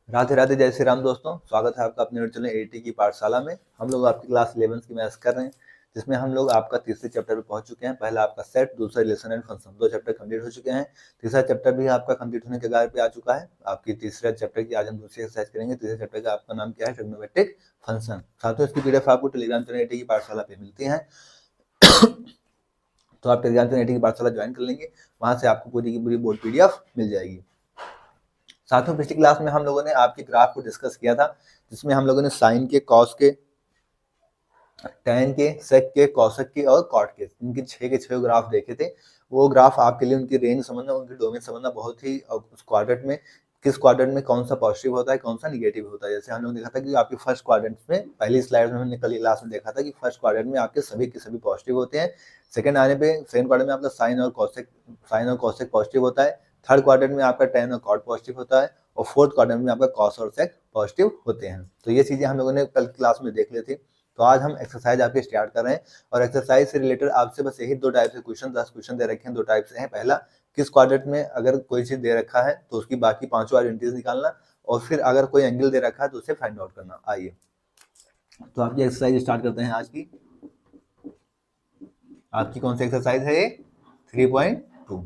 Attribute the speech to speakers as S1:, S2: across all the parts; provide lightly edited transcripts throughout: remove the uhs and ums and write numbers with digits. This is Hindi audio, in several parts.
S1: राधे राधे, जय श्री राम दोस्तों। स्वागत है आपका अपने चैनल एटी की पाठशाला में। हम लोग आपकी क्लास 11 की मैथ्स कर रहे हैं, जिसमें हम लोग आपका तीसरे चैप्टर पे पहुंच चुके हैं। पहला आपका सेट, दूसरा relation and function, 2 chapter complete हो चुके हैं। तीसरा चैप्टर भी आपका कंप्लीट होने के कगार पे आ चुका है। आपकी तीसरे चैप्टर की आज हम दूसरी एक्सरसाइज करेंगे। तीसरे चैप्टर का आपका नाम क्या है? Trigonometric function. साथ ही इसकी पीडीएफ आपको टेलीग्राम चैनल एटी की पाठशाला पे मिलती है। तो आप टेलीग्राम चैनल एटी की पाठशाला ज्वाइन कर लेंगे, वहां से आपको पूरी की पूरी बोर्ड पीडीएफ मिल जाएगी। साथियों, पिछली क्लास में हम लोगों ने आपके ग्राफ को डिस्कस किया था, जिसमें हम लोगों ने साइन के, कॉस के, टैन के, सेक के, कॉसेक के और कॉट के, इनके 6 के 6 ग्राफ देखे थे। वो ग्राफ आपके लिए उनकी रेंज समझना, उनकी डोमेन समझना बहुत ही, उस क्वाड्रेंट में किस क्वाड्रेंट में कौन सा पॉजिटिव होता है, कौन सा निगेटिव होता है। जैसे हम लोग देखा था कि आपके फर्स्ट क्वाड्रेंट में, पहली स्लाइड में हमने कल क्लास में देखा था कि फर्स्ट क्वाड्रेंट में आपके सभी के सभी पॉजिटिव होते हैं। सेकंड आने पे सेकंड क्वाड्रेंट में आपका साइन और कॉसेक पॉजिटिव होता है। थर्ड क्वाड्रेंट में आपका टैन और कॉट पॉजिटिव होता है, और फोर्थ क्वाड्रेंट में आपका कॉस और सेक पॉजिटिव होते हैं। तो ये चीजें हम लोगों ने कल क्लास में देख ली थी। तो आज हम एक्सरसाइज आपके स्टार्ट कर रहे हैं, और एक्सरसाइज से रिलेटेड आपसे बस यही 2 टाइप से क्वेश्चन, 10 क्वेश्चन दे रखे हैं। 2 टाइप से हैं। पहला, किस क्वाड्रेंट में अगर कोई चीज दे रखा है तो उसकी बाकी 5 आइडेंटिटीज निकालना, और फिर अगर कोई एंगल दे रखा है तो उसे फाइंड आउट करना। आइए तो आपकी एक्सरसाइज स्टार्ट करते हैं आज की। आपकी कौन सी एक्सरसाइज है ये? 3.2।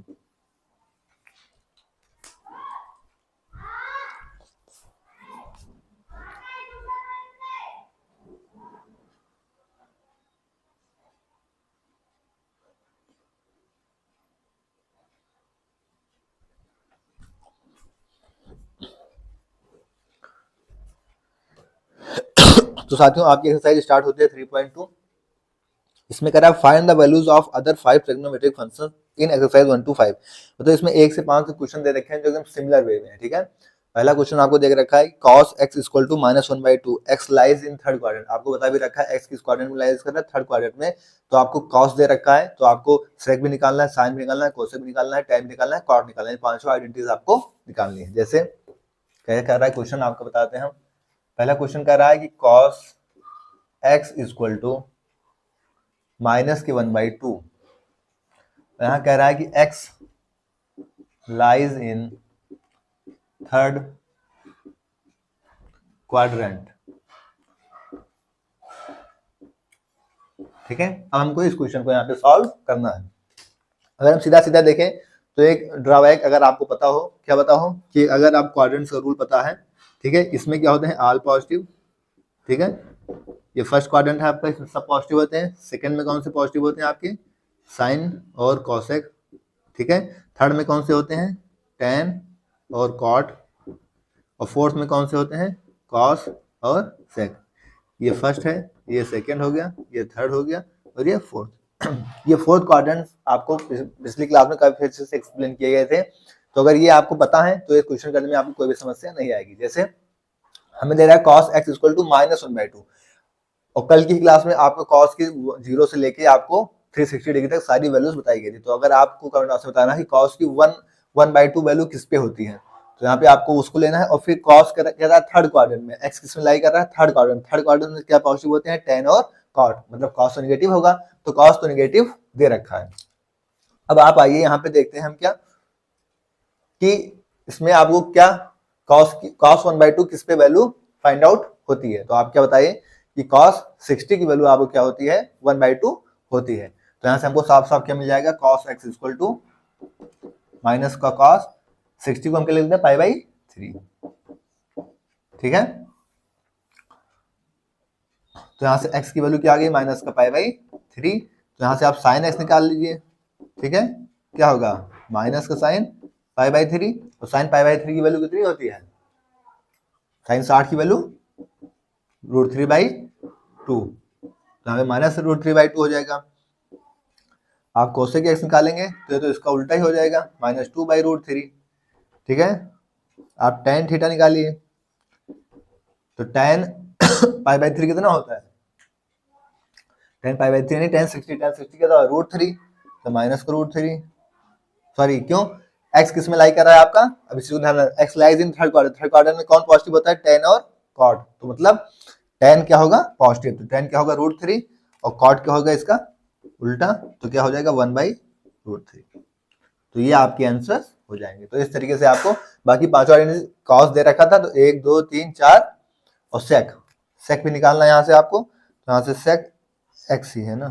S1: तो साथियों, आपकी एक्सरसाइज स्टार्ट होती है 3.2। इसमें कह रहा है find the values of other 5 trigonometric functions in exercise 1 to 5। तो इसमें 1 से 5 के क्वेश्चन दे रखे हैं जो एकदम सिमिलर वे में है। ठीक है, पहला क्वेश्चन आपको देख रखा है cos x equal to -1/2, x lies in third quadrant. आपको बता भी रखा है x किस क्वाड्रेंट में लाइज कर रहा है? थर्ड क्वाड्रेंट में। तो आपको cos दे रखा है, तो आपको सेक भी निकालना है, साइन भी निकालना है, कोसेक भी निकालना है, tan भी निकालना है, cot निकालना है। 5 आइडेंटिटीज आपको निकालनी है। जैसे क्या कर रहा है क्वेश्चन, आपको बताते हैं हम। पहला क्वेश्चन कह रहा है कि cos x इक्वल टू -1/2। यहाँ कह रहा है कि x lies in third quadrant. ठीक है, अब हमको इस क्वेश्चन को यहाँ पे सॉल्व करना है। अगर हम सीधा सीधा देखें तो एक ड्रॉबैक अगर आपको पता हो, क्या पता हो कि अगर आप क्वाड्रेंट्स का रूल पता है, ठीक है, इसमें क्या होते हैं? All positive. ठीक है, ये फर्स्ट क्वाड्रेंट है आपका, इसमें सब पॉजिटिव होते हैं। सेकंड में कौन से पॉजिटिव होते हैं? आपके साइन और कॉसेक। ठीक है, थर्ड में कौन से होते हैं? टैन और कॉट। और फोर्थ में कौन से होते हैं? कॉस और सेक। ये फर्स्ट है, ये सेकंड हो गया, ये थर्ड हो गया, और ये फोर्थ। ये फोर्थ क्वाड्रेंट आपको पिछली क्लास में काफी अच्छे से एक्सप्लेन किए गए थे। तो अगर ये आपको पता है तो ये क्वेश्चन करने में आपको कोई भी समस्या नहीं आएगी। जैसे हमें दे रहा है cos x इक्वल टू -1/2, और कल की क्लास में आपको cos की 0 से लेके आपको 360 डिग्री तक सारी वैल्यूज बताई गई थी। तो अगर आपको कमेंट बॉक्स में बताना है कि cos की 1/2 वैल्यू किस पे होती है, तो यहाँ पे आपको उसको लेना है। और फिर cos कह रहा है थर्ड क्वाड्रेंट में, x किस में लाई कर रहा है? Third quadrant. थर्ड क्वाड्रेंट में क्या पॉजिटिव होते हैं? tan और cot, मतलब cos तो निगेटिव होगा, तो cos तो निगेटिव दे रखा है। अब आप आइए यहाँ पे देखते हैं हम क्या कि इसमें आपको क्या cos 1/2 किस पे वैल्यू फाइंड आउट होती है। तो आप क्या बताइए कि cos 60 की वैल्यू आपको क्या होती है? 1/2 होती है। तो यहाँ से हमको साफ साफ क्या मिल जाएगा? cos x equal to minus का cos 60 को हम क्या लिख देते हैं? π/3। ठीक है, तो यहाँ से x की वैल्यू क्या आ गई? माइनस का π/3। तो यहाँ से आप साइन x निकाल लीजिए। ठीक है, क्या होगा? माइनस का साइन π/3। तो साइन π/3 की वैल्यू कितनी होती है? साइन 60 की वैल्यू √3/2। तो यहाँ पे माइनस √3/2 हो जाएगा। आप कोसेक एक्स निकालेंगे तो इसका उल्टा ही हो जाएगा, -2/√3। ठीक है, आप tan थीटा निकालिए, तो tan π/3 कितना होता है? tan π/3 नहीं, tan 60 क्या था? √3, तो माइनस का √3। सॉरी, क्यों? x किस में लाई कर रहा है आपका? अब इसी को ध्यान रखना, x lies in third quadrant. Third quadrant में कौन पॉजिटिव होता है? tan और cot। तो मतलब tan क्या होगा? पॉजिटिव। तो tan क्या होगा? √3, और cot क्या होगा इसका उल्टा, तो क्या हो जाएगा? 1/√3। तो ये आपके आंसर हो जाएंगे। तो इस तरीके से आपको बाकी पांचों आइडेंटिटीज कॉस दे रखा था, तो 1 2 3 4 और सेक भी निकालना है यहाँ से आपको, तो यहाँ से सेक एक्स ही है ना,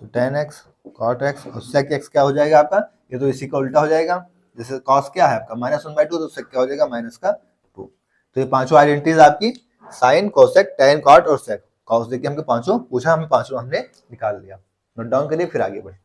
S1: तो tan x cot x और sec x क्या हो जाएगा आपका, ये तो इसी का उल्टा हो जाएगा। जैसे cos क्या है आपका -1/2, तो sec क्या हो जाएगा -2। तो ये पांचों आइडेंटिटीज आपकी sin cosec tan cot और sec। cos देखिए हमको पांचों पूछा, हमें पांचों हमने निकाल लिया। नोट डाउन करिए फिर आगे बढ़े।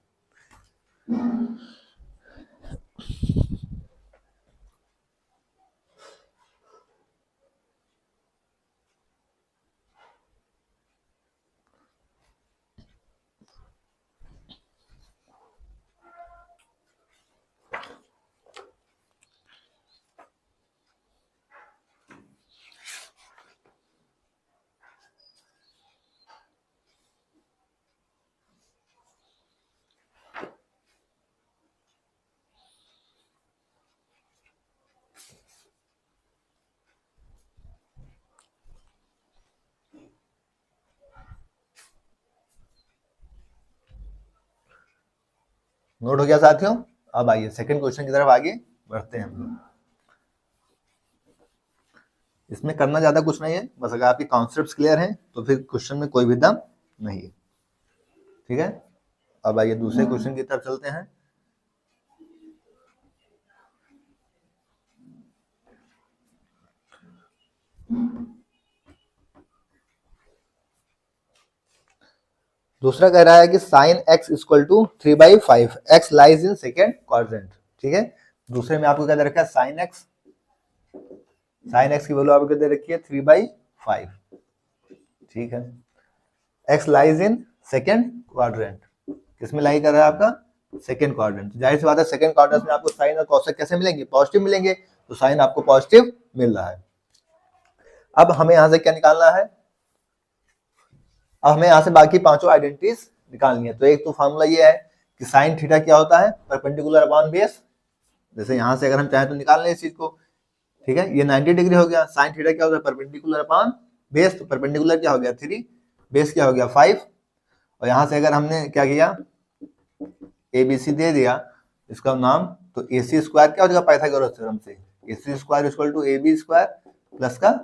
S1: नोट हो गया साथियों? अब आइए सेकंड क्वेश्चन की तरफ आगे बढ़ते हैं हम लोग। इसमें करना ज्यादा कुछ नहीं है, बस अगर आपके कॉन्सेप्ट्स क्लियर हैं तो फिर क्वेश्चन में कोई भी दम नहीं है। ठीक है, अब आइए दूसरे क्वेश्चन की तरफ चलते हैं। दूसरा कह रहा है कि sine x equal to 3/5, x lies in second quadrant. ठीक है, दूसरे में आपको क्या दे रखा है, साइन x की वैल्यू आपको दे रखी है 3/5। ठीक है, x lies in second quadrant, किसमें लाई कर रहा है आपका, सेकेंड क्वाड्रेंट। जाहिर सी बात है सेकेंड क्वाड्रेंट में आपको साइन और कॉसेक कैसे मिलेंगे, पॉजिटिव मिलेंगे, तो साइन आपको पॉजिटिव मिल रहा है। अब हमें यहां से क्या निकालना है, अब हमें यहाँ से बाकी पांचों आइडेंटिटीज निकालनी है। तो एक तो फॉर्मूला ये है कि साइन थीटा क्या होता है, परपेंडिकुलर अपॉन बेस। जैसे यहाँ से अगर हम चाहें तो निकाल लें इस चीज को। ठीक है, ये 90 डिग्री हो गया। साइन थीटा क्या होता है, परपेंडिकुलर अपॉन बेस, तो परपेंडिकुलर क्या हो गया 3, बेस क्या हो गया 5। और यहाँ से अगर हमने क्या किया, ABC दे दिया इसका नाम, तो AC स्क्वायर क्या हो जाएगा पाइथागोरस थ्योरम से, AC square equal to AB square plus का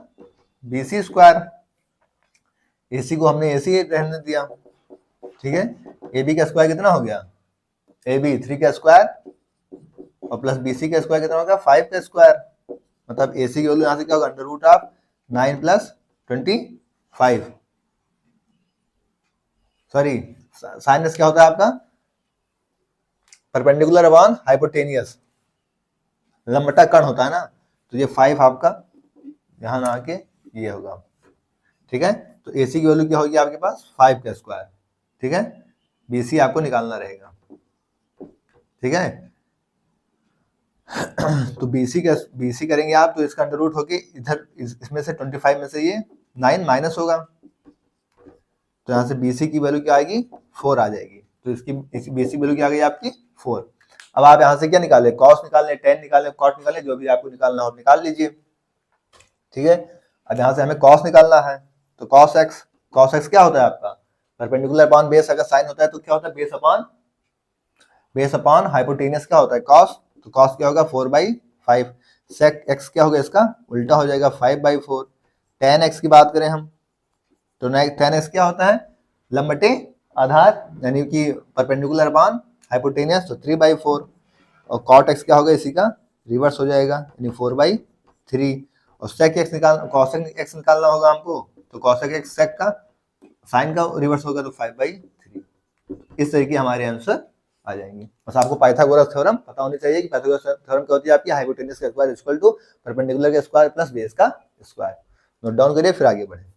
S1: BC स्क्वायर। AC को हमने AC रहने दिया। ठीक है, AB का स्क्वायर कितना हो गया, AB 3 का स्क्वायर और प्लस BC का स्क्वायर कितना होगा 5 का स्क्वायर। मतलब AC की वैल्यू यहाँ से क्या होगा, under root of 9 + 25। Sorry, sine क्या होता है आपका, परपेंडिकुलर अपॉन हाइपोटेनियस, लंबटा कण होता है ना, तो ये 5 आपका यहाँ ना आके ये होगा। ठीक है, तो AC की वैल्यू क्या होगी आपके पास 5 का स्क्वायर। ठीक है, BC आपको निकालना रहेगा। ठीक है, तो BC करेंगे आप, तो इसका अंडर रूट होके इधर इसमें से 25 में से ये 9 माइनस होगा, तो यहाँ से BC की वैल्यू क्या आएगी 4 आ जाएगी। तो इसकी BC वैल्यू क्या आ गई आपकी 4। अब आप यहाँ से क्या निकाले, कॉस निकाले, टेन निकाले, कॉट निकाले, जो भी आपको निकालना हो निकाल लीजिए। ठीक है, अब यहाँ से हमें कॉस निकालना है, तो कॉस एक्स क्या होता है आपका, परपेंडिकुलर अपॉन बेस अगर साइन होता है तो क्या होता है, बेस अपॉन हाइपोटेनियस क्या होता है कॉस, तो कॉस क्या होगा 4/5। सेक एक्स क्या होगा, इसका उल्टा हो जाएगा 5/4। टेन एक्स की बात करें हम, तो टेन एक्स क्या होता है, लंबटे आधार, यानी कि परपेंडिकुलर अपॉन हाइपोटेनियस, तो 3/4। और कॉट एक्स क्या होगा, इसी का रिवर्स हो जाएगा, यानी 4/3। और सेक एक्स कॉसेक एक्स निकालना होगा हमको, तो कॉसेक एक्स सेक का साइन का रिवर्स होगा, तो 5/3। इस तरीके हमारे आंसर आ जाएंगे। बस आपको पाइथागोरस थ्योरम पता होनी चाहिए कि पाइथागोरस थ्योरम क्या होती है आपकी, हाइपोटेनस का स्क्वायर इक्वल टू परपेंडिकुलर का स्क्वायर प्लस बेस का स्क्वायर। नोट डाउन करिए फिर आगे बढ़े।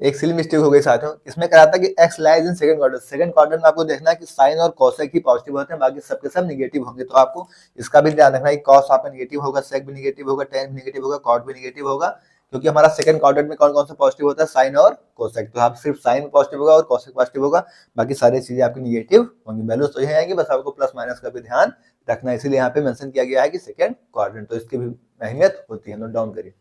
S1: एक सिली मिस्टेक हो गई साथियों, इसमें कहा था कि x lies in second quadrant. Second quadrant में आपको देखना है कि साइन और कोसेक ही पॉजिटिव होते हैं, बाकी सबके सब निगेटिव होंगे। तो आपको इसका भी ध्यान रखना है कि कॉस आपका निगेटिव होगा, सेक भी निगेटिव होगा, टेन भी निगेटिव होगा, कॉट भी निगेटिव होगा, क्योंकि हमारा सेकंड क्वाड्रेंट में कौन कौन सा पॉजिटिव होता है, साइन और कोसेक। तो आप सिर्फ साइन पॉजिटिव होगा और कोसेक पॉजिटिव होगा, बाकी सारी चीजें आपकी निगेटिव होंगी। वैल्यूज तो यही आएंगी, बस आपको प्लस माइनस का भी ध्यान रखना है, इसीलिए यहाँ पे मेंशन किया गया है कि सेकंड क्वाड्रेंट। तो इसकी भी अहमियत होती है, नोट डाउन करिए।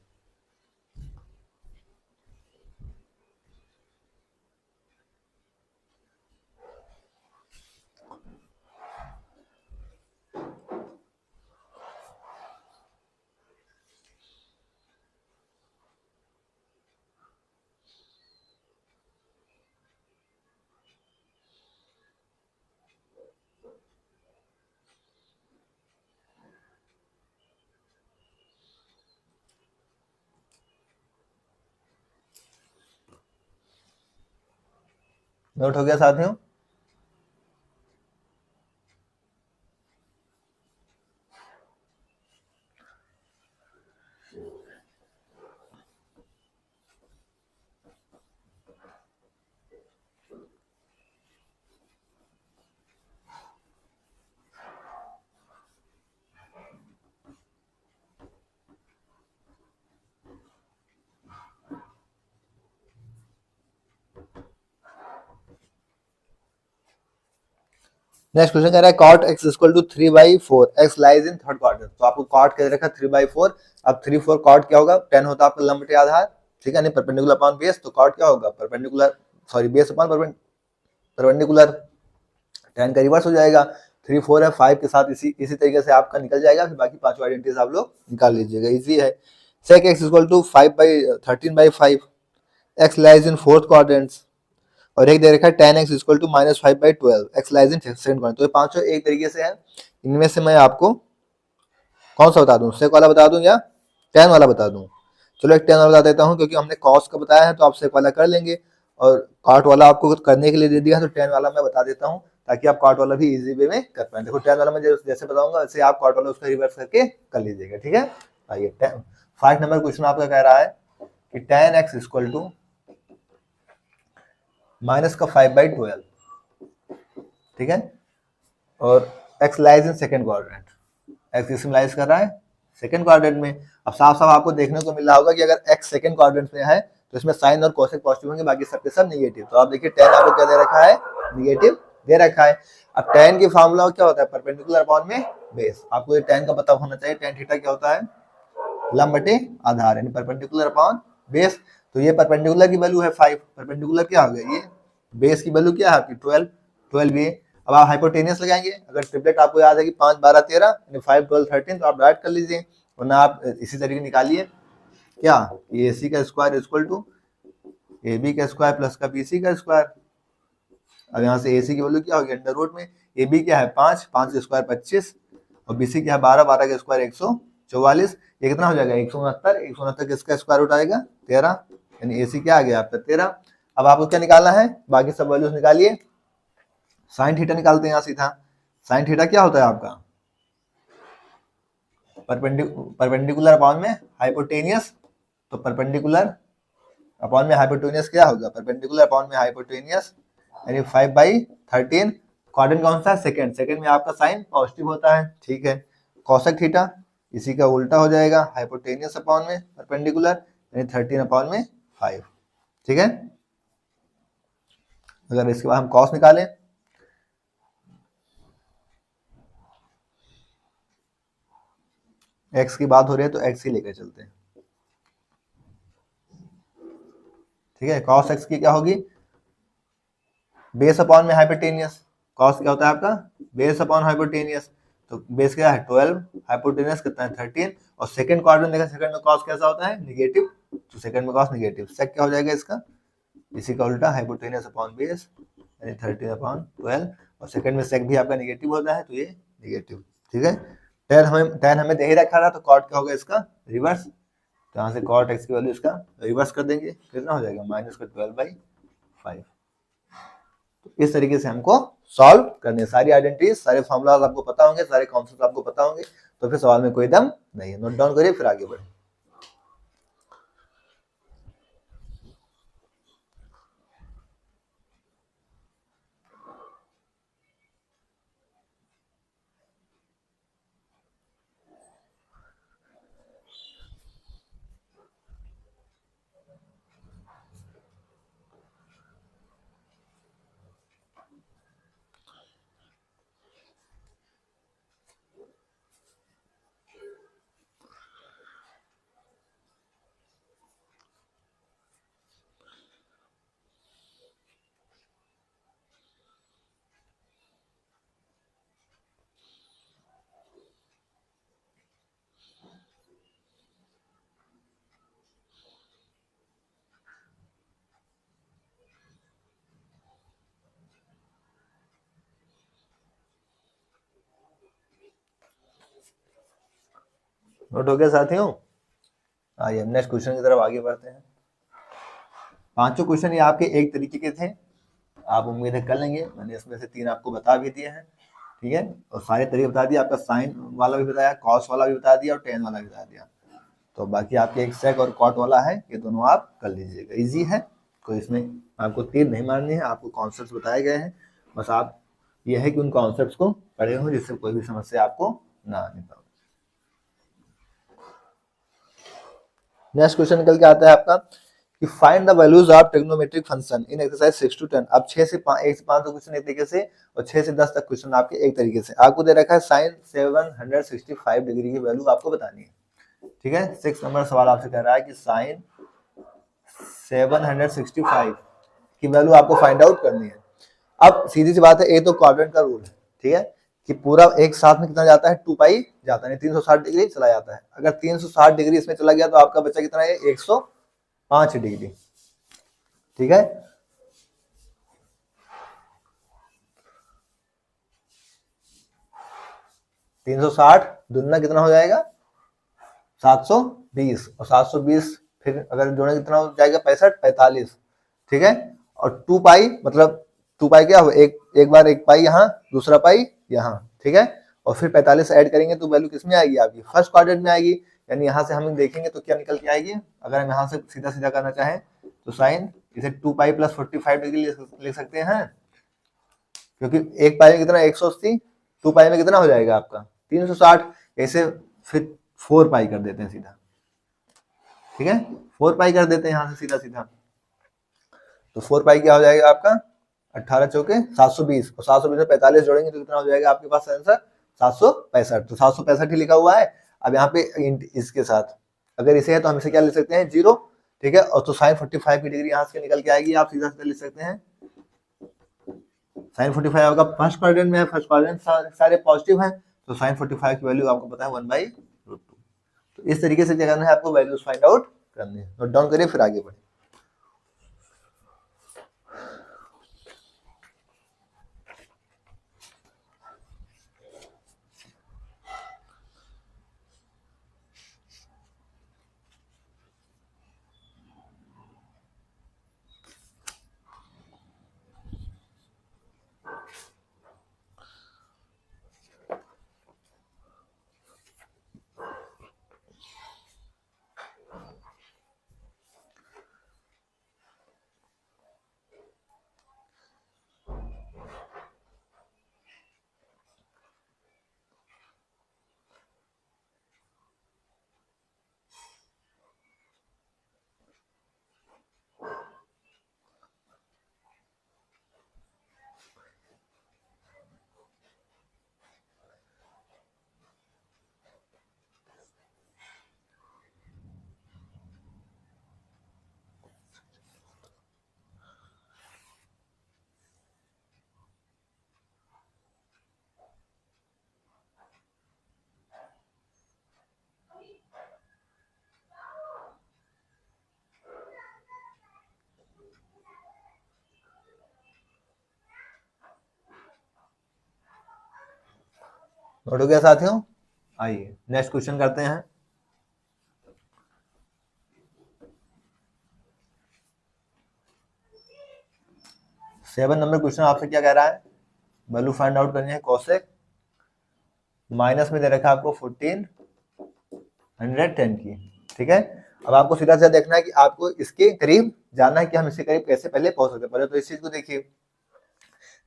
S1: नोट हो गया साथियों? नेक्स्ट क्वेश्चन कह रहा है cot x equal to 3/4 x lies in third quadrant. तो आपको कॉट कह रखा 3/4। अब 3/4 कॉट क्या होगा, 10 होता है आपका लंब बटे आधार, ठीक है, नहीं परपेंडिकुलर अपॉन बेस। तो कॉट क्या होगा, perpendicular, sorry base upon perpendicular, 10 का रिवर्स हो जाएगा। 3 4 है, 5 के साथ इसी तरीके से आपका निकल जाएगा, फिर बाकी पांचों आइडेंटिटीज आप लोग निकाल लीजिएगा, इजी है। Sec x equal to 13/5 x lies in fourth quadrant, और एक दे रखा है tan x equal to -5/12 x lies in second quadrant. तो ये पांचों एक तरीके से है, इनमें से मैं आपको कौन सा बता दूं, सेक वाला बता दूं या tan वाला बता दूं? चलो एक tan वाला बता देता हूं, क्योंकि हमने cos का बताया है तो आप सेक वाला कर लेंगे, और cot वाला आपको करने के लिए दे दिया है, तो tan वाला मैं बता देता हूं, ताकि आप cot वाला भी इजी वे में कर पाए। देखो tan वाला मैं जैसे बताऊंगा वैसे आप cot वाला उसका रिवर्स करके कर लीजिएगा, ठीक है। आइए 5 नंबर क्वेश्चन आपका कह रहा है कि tan x equal to minus का 5/12, ठीक है, और x lies in second quadrant, x किस में लाइज कर रहा है, सेकंड क्वाड्रेंट में। अब साफ साफ आपको देखने को मिल रहा होगा कि अगर x सेकंड क्वाड्रेंट में है तो इसमें साइन और कोसेक पॉजिटिव होंगे, बाकी सबके सब निगेटिव। तो आप देखिए tan आपको क्या दे रखा है, निगेटिव दे रखा है। अब tan की फार्मूला क्या होता है, परपेंडिकुलर अपॉन में बेस। आपको ये tan का पता होना चाहिए, tan थीटा क्या होता है, लंब बटे आधार, यानी परपेंडिकुलर अपॉन बेस। तो ये परपेंडिकुलर की वैल्यू है 5, परपेंडिकुलर क्या हो गया, ये बेस की वैल्यू क्या है आपकी 12 ये। अब आप हाइपोटेनियस लगाएंगे, अगर ट्रिपलेट आपको याद है कि 5 12 13 यानी 5 12 13, तो आप डायरेक्ट कर लीजिए, वरना आप इसी तरीके निकालिए क्या, ए सी का square equal to A B का स्क्वायर प्लस का बी सी का स्क्वायर। अब यहाँ से ए सी की वैल्यू क्या होगी, अंडर रूट में ए बी क्या है 5, 5 का स्क्वायर 25, और बी सी क्या है 12, 12 का स्क्वायर 144, ये कितना हो जाएगा 169, 169 किसका स्क्वायर रूट आएगा 13, यानी ए सी क्या आ गया आपका 13। अब आपको क्या निकालना है, बाकी सब वैल्यूज निकालिए। साइन थीटा निकालते हैं यहाँ सीधा। साइन थीटा क्या होता है आपका, परपेंडिकुलर अपॉन में हाइपोटेनियस। तो परपेंडिकुलर अपॉन में हाइपोटेनियस क्या होगा, परपेंडिकुलर अपॉन में हाइपोटेनियस, यानी 5/13। क्वाड्रेंट कौन सा है, सेकंड, सेकंड में आपका साइन पॉजिटिव होता है, ठीक है। कोसेक थीटा इसी का उल्टा हो जाएगा, हाइपोटेनियस अपॉन में परपेंडिकुलर, यानी 13 अपॉन में 5, ठीक है। अगर इसके बाद हम कॉस निकालें, एक्स की बात हो रही है तो एक्स ही लेकर चलते हैं, ठीक है। कॉस एक्स की क्या होगी, बेस अपॉन में हाइपोटेनियस। कॉस क्या होता है आपका, बेस अपॉन हाइपोटेनियस। तो बेस क्या है 12, हाइपोटेनियस कितना है 13, और सेकंड क्वाड्रेंट देखा, सेकंड में कॉस कैसा होता है, निगेटिव, तो सेकंड में कॉस निगेटिव। सेक क्या हो जाएगा इसका, इसी का उल्टा हाइपोटेनियस अपॉन बेस, यानी 13 अपॉन 12, और सेकंड में सेक भी आपका निगेटिव होता है, तो ये निगेटिव, ठीक है। tan हमें दे ही रखा था, तो कॉट क्या होगा इसका रिवर्स, तो यहाँ से कॉट एक्स की वैल्यू इसका रिवर्स कर देंगे, कितना हो जाएगा -12/5। तो इस तरीके से हमको सॉल्व करने, सारी आइडेंटिटीज, सारे फॉर्मूलाज आपको पता होंगे, सारे कॉन्सेप्ट आपको पता होंगे, तो फिर सवाल में कोई दम नहीं है। नोट डाउन करिए, फिर आगे बढ़े। नोट हो गया साथियों? आइए नेक्स्ट क्वेश्चन की तरफ आगे बढ़ते हैं। पांचों क्वेश्चन ये आपके एक तरीके के थे, आप उम्मीद है कर लेंगे। मैंने इसमें से 3 आपको बता भी दिए हैं, ठीक है, और सारे तरीके बता दिए, आपका साइन वाला भी बताया, कॉस वाला भी बता दिया और टेन वाला भी बता दिया। तो बाकी आपके एक सेक और कॉट वाला है, ये दोनों आप कर लीजिएगा, इजी है, कोई इसमें आपको तीर नहीं मारनी है, आपको कॉन्सेप्ट बताए गए हैं, बस आप ये है कि उन कॉन्सेप्ट को पढ़े हो जिससे कोई भी समस्या आपको ना आने पाए। नेक्स्ट क्वेश्चन निकल के आता है आपका कि find the values of trigonometric function in exercise 6 to 10। अब 6 से 1 से 5 तक क्वेश्चन एक तरीके से और 6 से 10 तक क्वेश्चन आपके एक तरीके से। आपको दे रखा है साइन 765 डिग्री की वैल्यू आपको बतानी है, ठीक है। 6 नंबर सवाल आपसे कह रहा है कि साइन 765 की वैल्यू आपको फाइंड आउट करनी है। अब सीधी सी बात है, ये तो क्वाड्रेंट का रूल है, ठीक है, कि पूरा एक साथ में कितना जाता है, 2 पाई जाता है, 360 डिग्री चला जाता है। अगर 360 डिग्री इसमें चला गया तो आपका बच्चा कितना है, 105 डिग्री, ठीक है। तीन सौ साठ दुगना कितना हो जाएगा, 720, और 720 फिर अगर जोड़े कितना हो जाएगा, 65 45, ठीक है। और 2 पाई मतलब 2 पाई क्या हो, एक बार एक पाई यहाँ, दूसरा पाई यहाँ, ठीक है, और फिर 45 ऐड करेंगे तो वैल्यू किस में आएगी आपकी, फर्स्ट क्वाड्रेंट में आएगी। यानी यहाँ से हम देखेंगे तो क्या निकल के आएगी, अगर हम यहाँ से सीधा सीधा करना चाहें तो साइन इसे 2 पाई प्लस 45 डिग्री लिख सकते हैं, क्योंकि एक पाई में कितना 180, 2 पाई में कितना हो जाएगा आपका 360, ऐसे फिर 4 पाई कर देते हैं सीधा, ठीक है, 4 पाई कर देते हैं यहाँ से सीधा सीधा। तो 4 पाई क्या हो जाएगा आपका, 18 चौके 720, और 720 में 45 जोड़ेंगे तो कितना हो जाएगा आपके पास आंसर, 765। तो 765 ही लिखा हुआ है। अब यहाँ पे इसके साथ अगर इसे है तो हम इसे क्या लिख सकते हैं, 0, ठीक है। और तो साइन 45 की डिग्री यहाँ से निकल के आएगी, आप सीधा सीधा लिख सकते हैं साइन 45 आपका फर्स्ट क्वाड्रेंट में है, फर्स्ट क्वाड्रेंट सारे पॉजिटिव हैं, तो साइन 45 की वैल्यू आपको पता है 1/√2। तो इस तरीके से क्या करना है आपको, वैल्यूज फाइंड आउट करनी है। नोट डाउन करिए फिर आगे बढ़े। नोट हो गया साथियों? आइए नेक्स्ट क्वेश्चन करते हैं। 7 नंबर क्वेश्चन आपसे क्या कह रहा है, वैल्यू फाइंड आउट करनी है कोसेक, माइनस में दे रखा है आपको 1410 की, ठीक है। अब आपको सीधा सीधा देखना है कि आपको इसके करीब जाना है कि हम इसके करीब कैसे पहले पहुंच सकते हैं। पहले तो इस चीज को देखिए,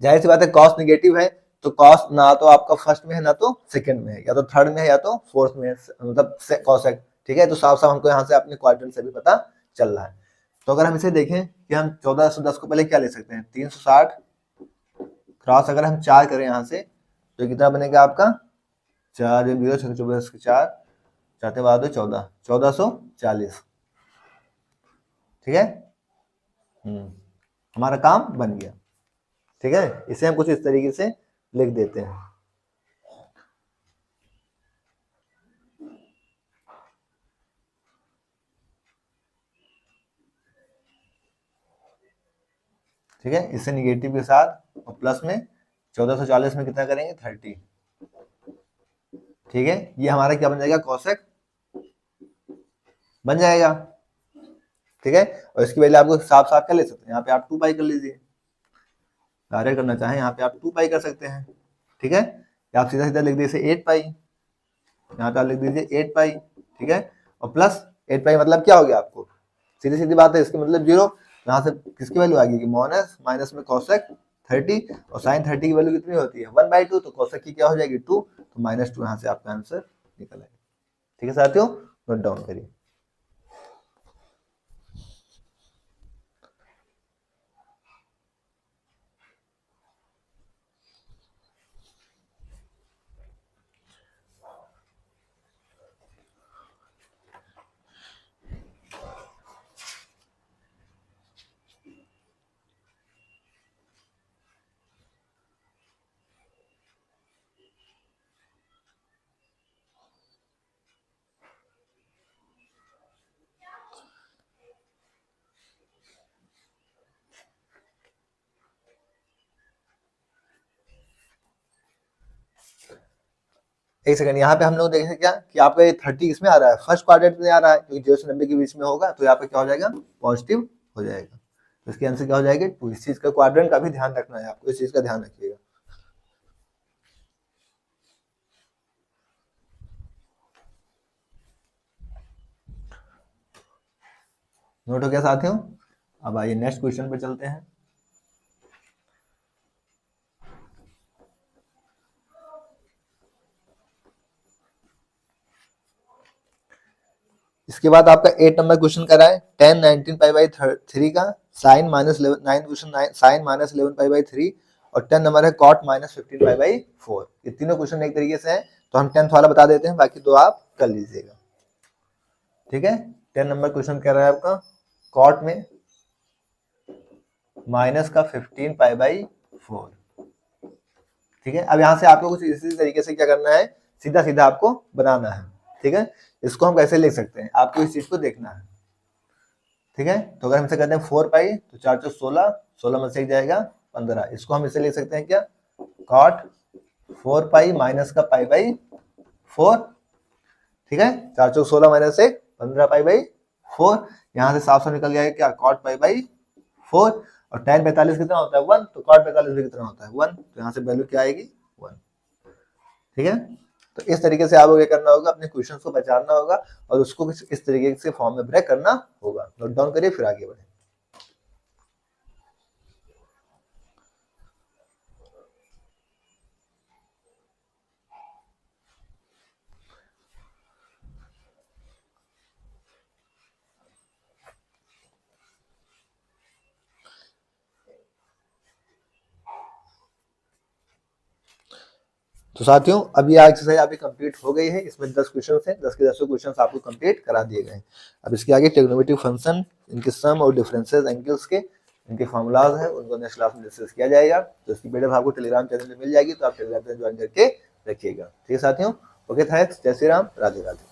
S1: जाहिर सी बात है कॉस निगेटिव है, तो कॉस ना तो आपका फर्स्ट में है ना तो सेकंड में है, या तो थर्ड में है या तो फोर्थ में है, मतलब कॉसेक, ठीक है। तो साफ साफ हमको यहाँ से अपने क्वाड्रेंट से भी पता चल रहा है। तो अगर हम इसे देखें कि हम 1410 को पहले क्या ले सकते हैं, 360 क्रॉस अगर हम 4 करें यहाँ से तो कितना बनेगा आपका, 4 0 6 24 के 4 चाहते बाद 14 1440, ठीक है। हमारा काम बन गया, ठीक है। इसे हम कुछ इस तरीके से लिख देते हैं, ठीक है। इसे निगेटिव के साथ और प्लस में 1440 में कितना करेंगे 30, ठीक है। ये हमारा क्या बन जाएगा कोसेक बन जाएगा, ठीक है। और इसकी वैल्यू आपको साफ साफ कर ले सकते हैं, यहाँ पे आप 2 पाई कर लीजिए, डायरेक्ट करना चाहें यहाँ पे आप 2 पाई कर सकते हैं, ठीक है। या आप सीधा सीधा लिख दीजिए 8 पाई, यहाँ पे आप लिख दीजिए 8 पाई, ठीक है। और प्लस 8 पाई मतलब क्या हो गया आपको, सीधी सीधी बात है, इसके मतलब 0, यहाँ से किसकी वैल्यू आ गई, माइनस माइनस में कोसेक 30 और साइन 30 की वैल्यू कितनी होती है 1/2, तो कोसेक की क्या हो जाएगी 2, तो -2 यहाँ से आपका आंसर निकल आएगा, ठीक है साथियों, नोट डाउन करिए। एक सेकंड, यहाँ पे हम लोग देखें क्या कि आपका ये 30 इसमें आ रहा है, फर्स्ट क्वाड्रेंट में आ रहा है, क्योंकि 0 से 90 के बीच में होगा, तो यहाँ पे क्या हो जाएगा, पॉजिटिव हो जाएगा, तो इसके आंसर क्या हो जाएगा 2। इस चीज का क्वाड्रेंट का भी ध्यान रखना है आपको, इस चीज का ध्यान रखिएगा। नोट हो गया साथियों। अब आइए नेक्स्ट क्वेश्चन पे चलते हैं। इसके बाद आपका 8 नंबर क्वेश्चन करा है, 10 19 पाई बाई 3 का sine -11 9 question sine -11 pi by 3 और 10 नंबर है कॉट -15 पाई बाई 4। ये तीनों क्वेश्चन एक तरीके से हैं, तो हम 10th वाला बता देते हैं, बाकी दो आप कर लीजिएगा, ठीक है। 10 नंबर क्वेश्चन कह रहा है आपका कॉट में माइनस का 15 पाई बाई 4, ठीक है। अब यहाँ से आपको कुछ इसी तरीके से क्या करना है, सीधा सीधा आपको बनाना है, ठीक है। इसको हम कैसे लिख सकते हैं, आपको इस चीज को देखना है, ठीक है। तो अगर हमसे कहते हैं 4 पाई तो 4 × 16, 16 में से जाएगा 15, इसको हम इसे लिख सकते हैं क्या, कॉट 4 पाई माइनस का पाई बाई 4, ठीक है। 4 × 16 माइनस 1 15 पाई बाई 4, यहाँ से साफ साफ निकल गया क्या, कॉट पाई बाई 4, और tan 45 कितना होता है 1, तो cot 45 भी कितना होता है 1, तो यहाँ से वैल्यू क्या आएगी 1, ठीक है। तो इस तरीके से आपको क्या करना होगा, अपने क्वेश्चंस को पहचानना होगा और उसको कुछ इस तरीके से फॉर्म में ब्रेक करना होगा। नोट डाउन करिए फिर आगे बढ़े। तो साथियों अब ये एक्सरसाइज आपकी कंप्लीट हो गई है, इसमें 10 क्वेश्चन हैं, 10 के 10 क्वेश्चन आपको कंप्लीट करा दिए गए हैं। अब इसके आगे ट्रिग्नोमेट्रिक फंक्शन, इनके सम और डिफरेंसेस एंगल्स के इनके फॉर्मूलाज हैं, उनको नेक्स्ट क्लास में डिस्कस किया जाएगा। तो इसकी पीडीएफ आपको टेलीग्राम चैनल में मिल जाएगी, तो आप टेलीग्राम चैनल ज्वाइन करके रखिएगा, ठीक है साथियों। ओके थैंक्स, जय श्री राम, राधे राधे।